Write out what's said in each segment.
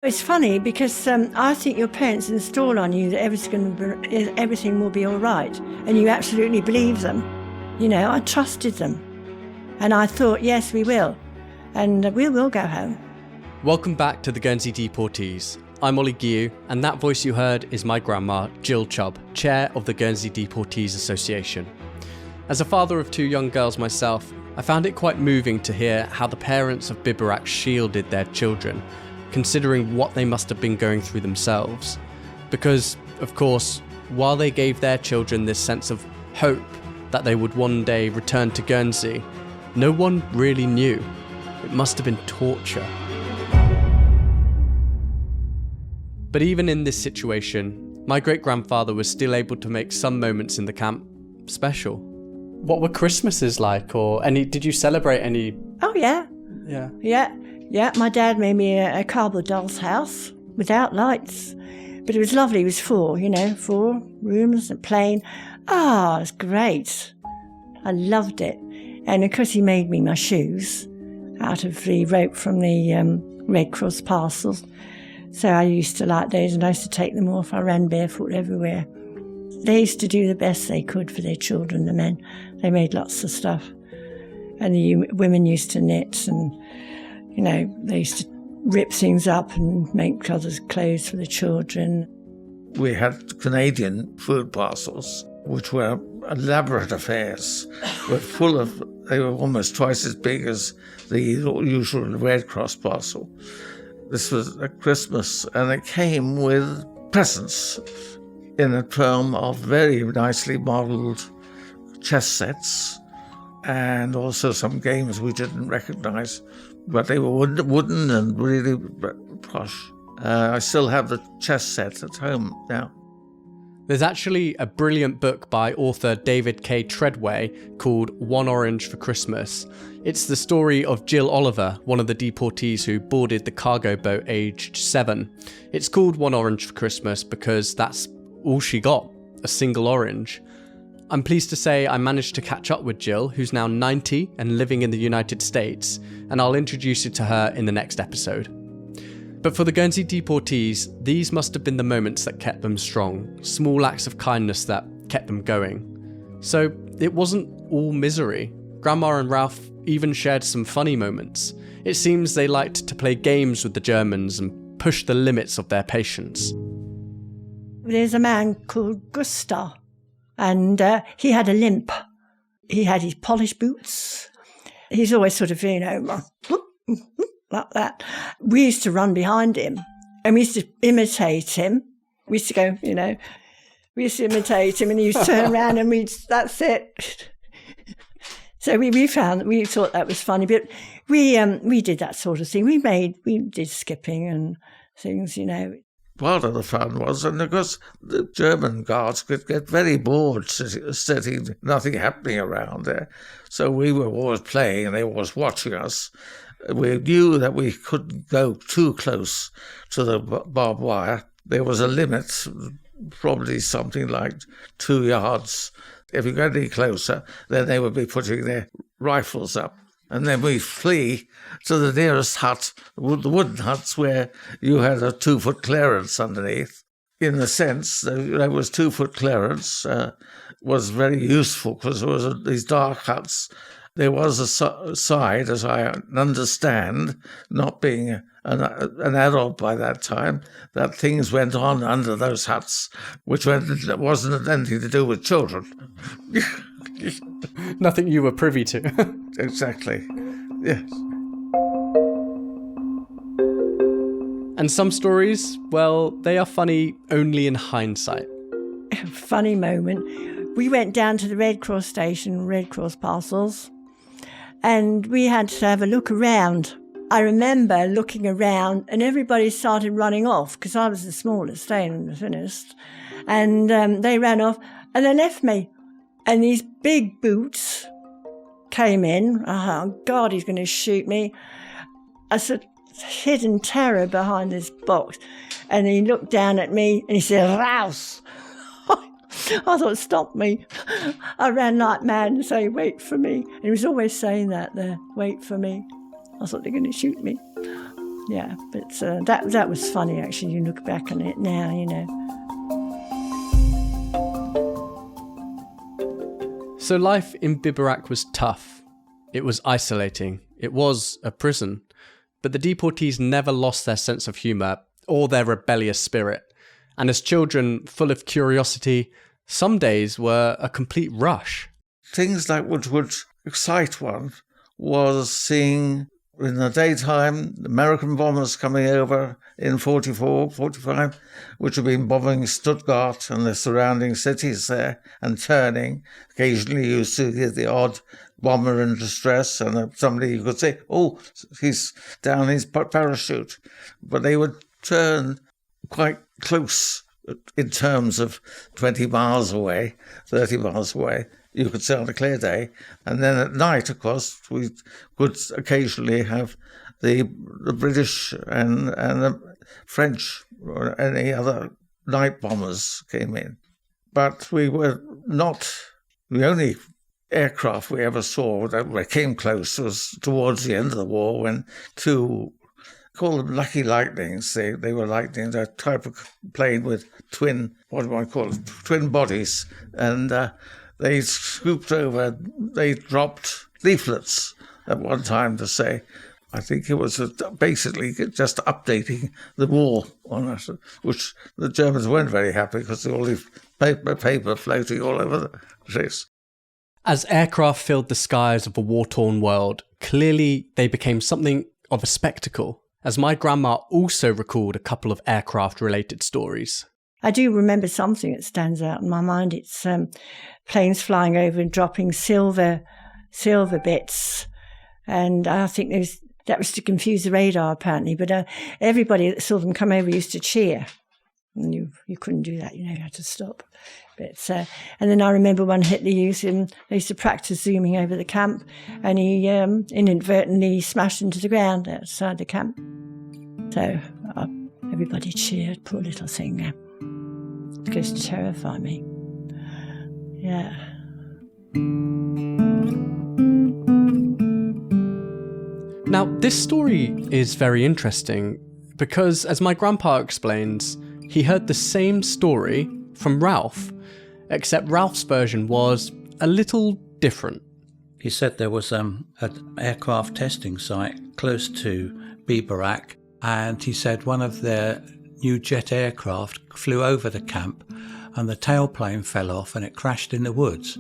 It's funny because I think your parents install on you that everything will be all right, and you absolutely believe them. You know, I trusted them, and I thought, yes, we will, and we will go home. Welcome back to the Guernsey Deportees. I'm Ollie Guillou, and that voice you heard is my grandma, Jill Chubb, chair of the Guernsey Deportees Association. As a father of two young girls myself, I found it quite moving to hear how the parents of Biberach shielded their children, considering what they must have been going through themselves. Because, of course, while they gave their children this sense of hope that they would one day return to Guernsey, no one really knew. It must have been torture. But even in this situation, my great-grandfather was still able to make some moments in the camp special. What were Christmases like, or did you celebrate any? Oh, yeah. Yeah. Yeah, my dad made me a cardboard doll's house without lights. But it was lovely. It was 4 rooms and plain. It was great. I loved it. And of course he made me my shoes out of the rope from the Red Cross parcels. So I used to like those, and I used to take them off. I ran barefoot everywhere. They used to do the best they could for their children, the men. They made lots of stuff. And the women used to knit, and they used to rip things up and make others' clothes for the children. We had Canadian food parcels, which were elaborate affairs. They were almost twice as big as the usual Red Cross parcel. This was at Christmas, and it came with presents in a term of very nicely modelled chess sets, and also some games we didn't recognise. But they were wooden and really posh. I still have the chess set at home now. There's actually a brilliant book by author David K. Treadway called One Orange for Christmas. It's the story of Jill Oliver, one of the deportees who boarded the cargo boat aged 7. It's called One Orange for Christmas because that's all she got, a single orange. I'm pleased to say I managed to catch up with Jill, who's now 90 and living in the United States, and I'll introduce you to her in the next episode. But for the Guernsey Deportees, these must have been the moments that kept them strong, small acts of kindness that kept them going. So it wasn't all misery. Grandma and Ralph even shared some funny moments. It seems they liked to play games with the Germans and push the limits of their patience. There's a man called Gustav. And he had a limp. He had his polished boots. He's always sort of, like that. We used to run behind him, and we used to imitate him. We used to go, we used to imitate him, and he used to turn around, and that's it. So we thought that was funny, but we did that sort of thing. We did skipping and things, Part of the fun was, and of course, the German guards could get very bored sitting, nothing happening around there. So we were always playing, and they were always watching us. We knew that we couldn't go too close to the barbed wire. There was a limit, probably something like 2 yards. If you got any closer, then they would be putting their rifles up. And then we flee to the nearest hut, the wooden huts where you had a 2-foot clearance underneath. In the sense that there was 2-foot clearance was very useful because there was these dark huts. There was a side, as I understand, not being an adult by that time, that things went on under those huts, which wasn't anything to do with children. Nothing you were privy to. Exactly, yes. And some stories, well, they are funny only in hindsight. Funny moment. We went down to the Red Cross station, Red Cross parcels, and we had to have a look around. I remember looking around, and everybody started running off because I was the smallest, staying the thinnest. And they ran off, and they left me. And these big boots came in. Oh, God, he's going to shoot me. I said, hid in terror behind this box. And he looked down at me and he said, Raus. I thought, stop me. I ran like mad and say, wait for me. And he was always saying that there, wait for me. I thought they're going to shoot me. Yeah, but that was funny, actually. You look back on it now, you know. So life in Biberach was tough. It was isolating. It was a prison. But the deportees never lost their sense of humour or their rebellious spirit. And as children, full of curiosity, some days were a complete rush. Things like which would excite one was seeing in the daytime American bombers coming over in 44, 45, which had been bombing Stuttgart and the surrounding cities there and turning. Occasionally you see the odd bomber in distress and somebody you could say, oh, he's down his parachute. But they would turn quite close in terms of 20 miles away, 30 miles away. You could say on a clear day. And then at night, of course, we could occasionally have the British and the French or any other night bombers came in. But we were not the only aircraft we ever saw that came close was towards the end of the war when two, call them Lucky Lightnings. They were lightnings, a type of plane with twin bodies. And they scooped over, they dropped leaflets at one time to say, I think it was basically just updating the war on us, which the Germans weren't very happy because there was all this paper floating all over the place. As aircraft filled the skies of a war-torn world, clearly they became something of a spectacle, as my grandma also recalled a couple of aircraft-related stories. I do remember something that stands out in my mind. It's planes flying over and dropping silver bits. And I think that was to confuse the radar, apparently. But everybody that saw them come over used to cheer. And you couldn't do that, you had to stop. But and then I remember one Hitler used, they used to practice zooming over the camp, and he inadvertently smashed into the ground outside the camp. So everybody cheered, poor little thing. It goes to terrify me. Yeah. Now, this story is very interesting because, as my grandpa explains, he heard the same story from Ralph, except Ralph's version was a little different. He said there was an aircraft testing site close to Biberach, and he said one of their new jet aircraft flew over the camp and the tailplane fell off and it crashed in the woods,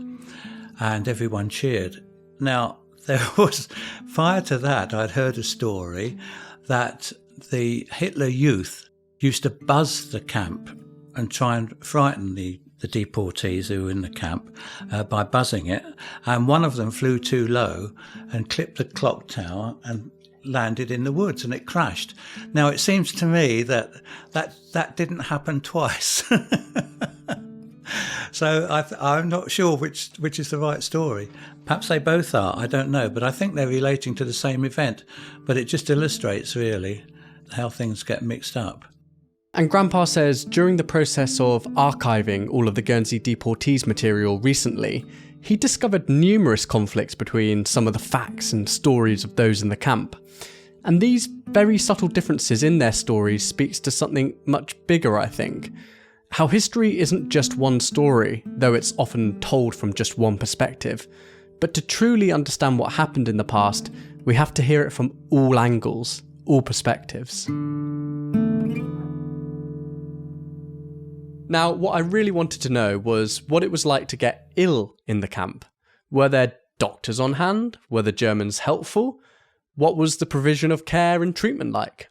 and everyone cheered. Now, there was, prior to that, I'd heard a story that the Hitler Youth used to buzz the camp and try and frighten the deportees who were in the camp by buzzing it, and one of them flew too low and clipped the clock tower and landed in the woods, and it crashed. Now, it seems to me that didn't happen twice. So I'm not sure which is the right story. Perhaps they both are, I don't know, but I think they're relating to the same event. But it just illustrates, really, how things get mixed up. And Grandpa says during the process of archiving all of the Guernsey Deportees material recently, he discovered numerous conflicts between some of the facts and stories of those in the camp. And these very subtle differences in their stories speaks to something much bigger, I think. How history isn't just one story, though it's often told from just one perspective. But to truly understand what happened in the past, we have to hear it from all angles, all perspectives. Now, what I really wanted to know was what it was like to get ill in the camp. Were there doctors on hand? Were the Germans helpful? What was the provision of care and treatment like?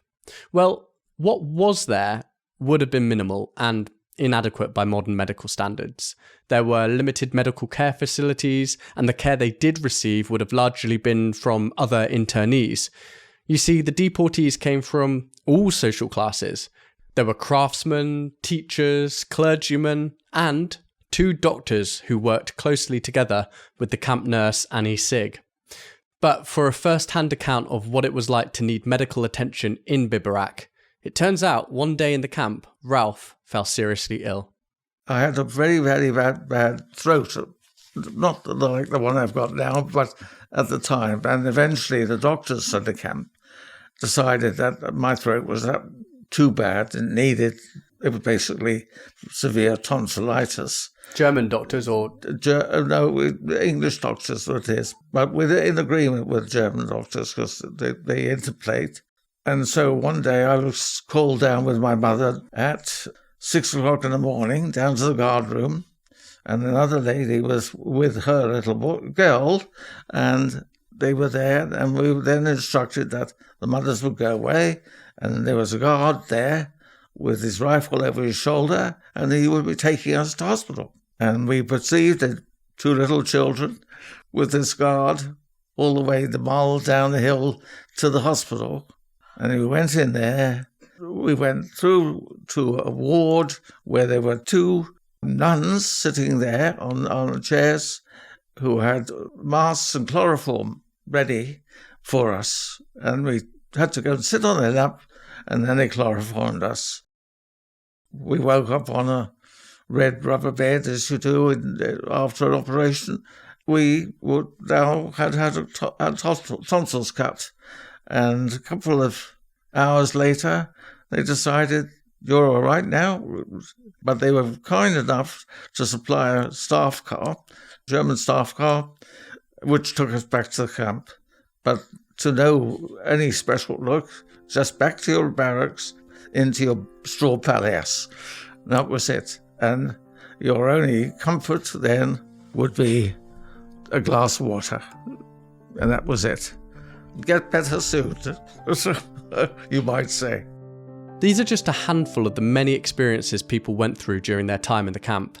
Well, what was there would have been minimal and inadequate by modern medical standards. There were limited medical care facilities, and the care they did receive would have largely been from other internees. You see, the deportees came from all social classes. There were craftsmen, teachers, clergymen, and 2 doctors who worked closely together with the camp nurse Annie Sig. But for a first-hand account of what it was like to need medical attention in Biberach, it turns out one day in the camp, Ralph fell seriously ill. I had a very, very bad throat, not like the one I've got now, but at the time. And eventually the doctors at the camp decided that my throat was too bad and needed, it was basically severe tonsillitis. German doctors or? No, English doctors it is. But we're in agreement with German doctors because they interplate. And so one day I was called down with my mother at 6 o'clock in the morning down to the guard room. And another lady was with her little girl, and they were there. And we were then instructed that the mothers would go away, and there was a guard there with his rifle over his shoulder, and he would be taking us to hospital. And we perceived that 2 little children with this guard all the way the mile down the hill to the hospital. And we went in there. We went through to a ward where there were 2 nuns sitting there on chairs who had masks and chloroform ready for us. And we had to go and sit on their lap, and then they chloroformed us. We woke up on a red rubber bed, as you do after an operation. We would now had tonsils cut. And a couple of hours later, they decided, you're all right now. But they were kind enough to supply a staff car, German staff car, which took us back to the camp. But to no any special look, just back to your barracks, into your straw paillasse. That was it. And your only comfort then would be a glass of water. And that was it. Get better soon, you might say. These are just a handful of the many experiences people went through during their time in the camp.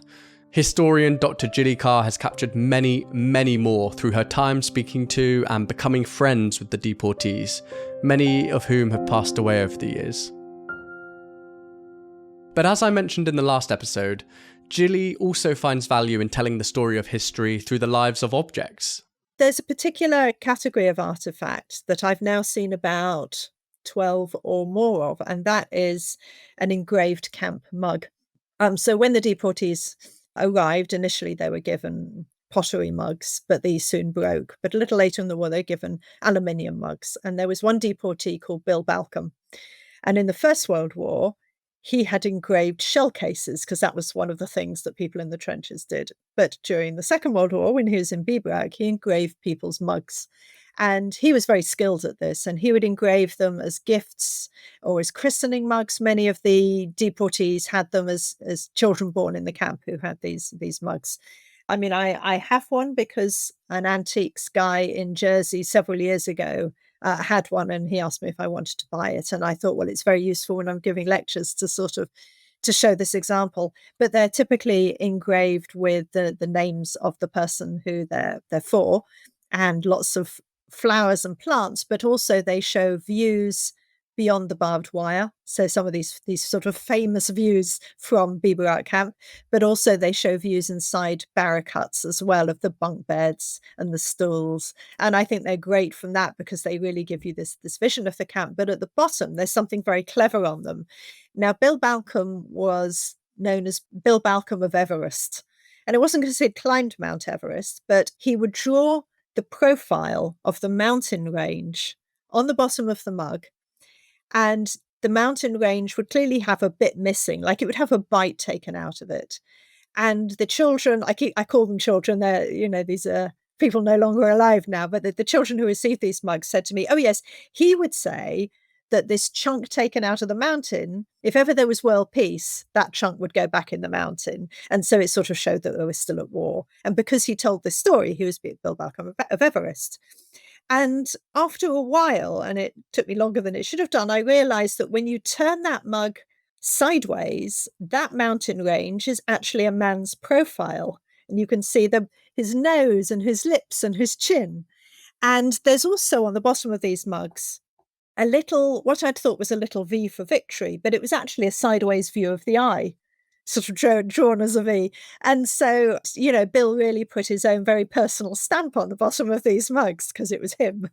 Historian Dr. Gilly Carr has captured many, many more through her time speaking to and becoming friends with the deportees, many of whom have passed away over the years. But as I mentioned in the last episode, Gilly also finds value in telling the story of history through the lives of objects. There's a particular category of artefact that I've now seen about 12 or more of, and that is an engraved camp mug. So when the deportees arrived, initially they were given pottery mugs, but these soon broke. But a little later in the war, they were given aluminium mugs. And there was one deportee called Bill Balcombe. And in the First World War, he had engraved shell cases because that was one of the things that people in the trenches did. But during the Second World War, when he was in Biberach, he engraved people's mugs. And he was very skilled at this, and he would engrave them as gifts or as christening mugs. Many of the deportees had them as children born in the camp who had these mugs. I mean, I have one because an antiques guy in Jersey several years ago had one, and he asked me if I wanted to buy it. And I thought, well, it's very useful when I'm giving lectures to show this example. But they're typically engraved with the names of the person who they're for, and lots of flowers and plants, but also they show views beyond the barbed wire. So some of these sort of famous views from Biberach camp, but also they show views inside barrack huts as well of the bunk beds and the stools. And I think they're great from that because they really give you this vision of the camp. But at the bottom, there's something very clever on them. Now, Bill Balcombe was known as Bill Balcombe of Everest. And it wasn't because he'd climbed Mount Everest, but he would draw the profile of the mountain range on the bottom of the mug. And the mountain range would clearly have a bit missing, like it would have a bite taken out of it. And the children, I call them children, they're, these are people no longer alive now, but the children who received these mugs said to me, oh yes, he would say that this chunk taken out of the mountain, if ever there was world peace, that chunk would go back in the mountain. And so it sort of showed that they were still at war. And because he told this story, he was Bill Balcombe of Everest. And after a while, and it took me longer than it should have done, I realized that when you turn that mug sideways, that mountain range is actually a man's profile. And you can see his nose and his lips and his chin. And there's also on the bottom of these mugs, a little, what I'd thought was a little V for victory, but it was actually a sideways view of the eye, sort of drawn as a V. And so, Bill really put his own very personal stamp on the bottom of these mugs because it was him.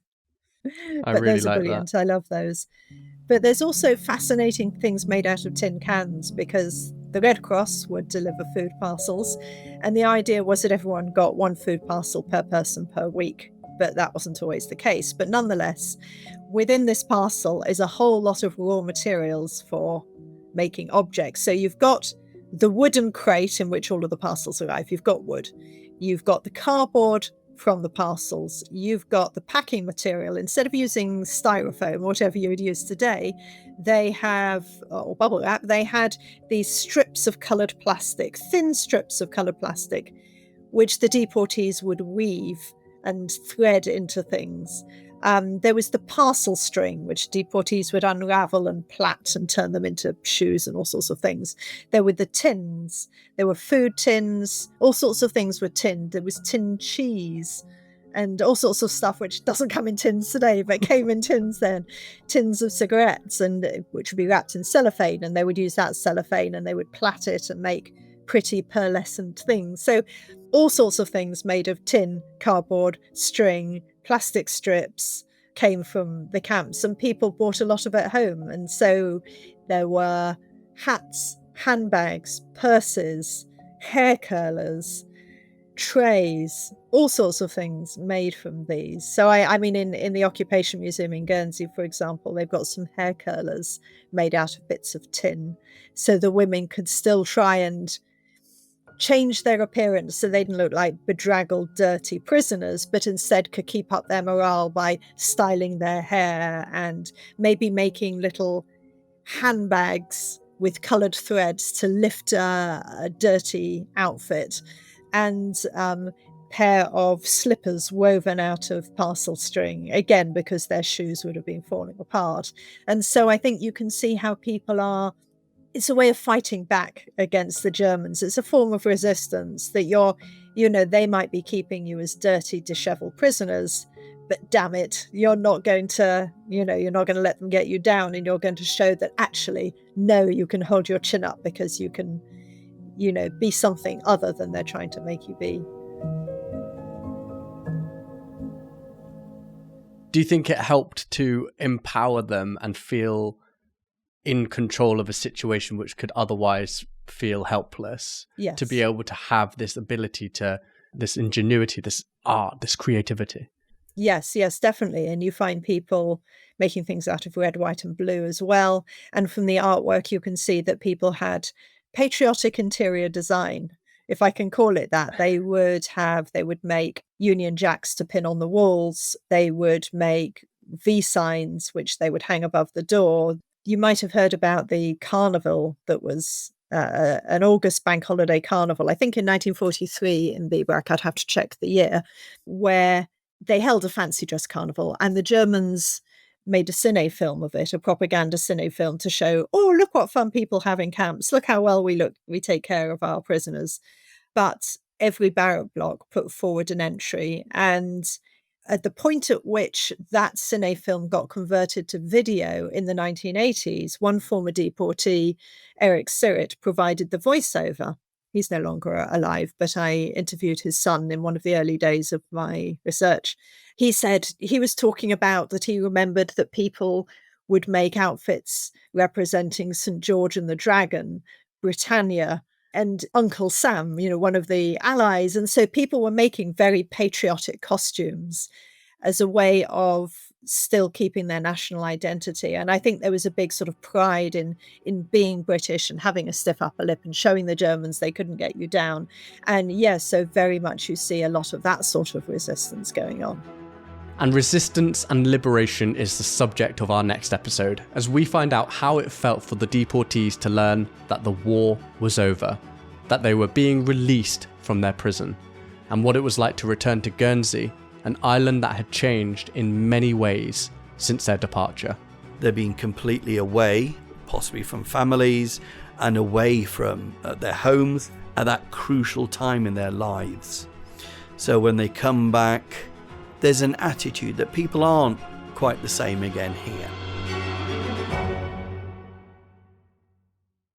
But really those are brilliant. I love those. But there's also fascinating things made out of tin cans because the Red Cross would deliver food parcels. And the idea was that everyone got one food parcel per person per week. but that wasn't always the case. But nonetheless, within this parcel is a whole lot of raw materials for making objects. So you've got the wooden crate in which all of the parcels arrive. You've got wood. You've got the cardboard from the parcels. You've got the packing material. Instead of using styrofoam, whatever you would use today, they have, or bubble wrap, they had these strips of coloured plastic, thin strips of coloured plastic, which the deportees would weave and thread into things. There was the parcel string, which deportees would unravel and plait and turn them into shoes and all sorts of things. There were the tins. There were food tins. All sorts of things were tinned. There was tinned cheese and all sorts of stuff which doesn't come in tins today, but came in tins then. Tins of cigarettes, and which would be wrapped in cellophane, and they would use that cellophane and they would plait it and make pretty pearlescent things. So all sorts of things made of tin, cardboard, string, plastic strips came from the camps, and people brought a lot of it home. And so there were hats, handbags, purses, hair curlers, trays, all sorts of things made from these. So I mean, in the Occupation Museum in Guernsey, for example, they've got some hair curlers made out of bits of tin, so the women could still try and change their appearance so they didn't look like bedraggled, dirty prisoners, but instead could keep up their morale by styling their hair and maybe making little handbags with coloured threads to lift a dirty outfit, and pair of slippers woven out of parcel string, again because their shoes would have been falling apart. And so I think you can see how people are, it's a way of fighting back against the Germans. It's a form of resistance that they might be keeping you as dirty, disheveled prisoners, but damn it, you're not going to let them get you down, and you're going to show that actually, no, you can hold your chin up because you can, be something other than they're trying to make you be. Do you think it helped to empower them and feel in control of a situation which could otherwise feel helpless? Yes. To be able to have this ability to, this ingenuity, this art, this creativity? Yes, definitely. And you find people making things out of red, white and blue as well. And from the artwork, you can see that people had patriotic interior design, if I can call it that. They would make Union Jacks to pin on the walls. They would make V signs, which they would hang above the door. You might have heard about the carnival that was an August bank holiday carnival, I think in 1943 in Biberach, I'd have to check the year, where they held a fancy dress carnival, and the Germans made a cine film of it, a propaganda cine film, to show, oh, look what fun people have in camps. Look how well we take care of our prisoners. But every barrack block put forward an entry, and at the point at which that cine film got converted to video in the 1980s, one former deportee, Eric Sirrett, provided the voiceover. He's no longer alive, but I interviewed his son in one of the early days of my research. He said he was talking about that he remembered that people would make outfits representing St. George and the Dragon, Britannia, and Uncle Sam, one of the allies. And so people were making very patriotic costumes as a way of still keeping their national identity. And I think there was a big sort of pride in being British and having a stiff upper lip and showing the Germans they couldn't get you down. And yes, so very much you see a lot of that sort of resistance going on. And resistance and liberation is the subject of our next episode, as we find out how it felt for the deportees to learn that the war was over, that they were being released from their prison, and what it was like to return to Guernsey, an island that had changed in many ways since their departure. They're being completely away, possibly from families, and away from their homes at that crucial time in their lives. So when they come back, there's an attitude that people aren't quite the same again here.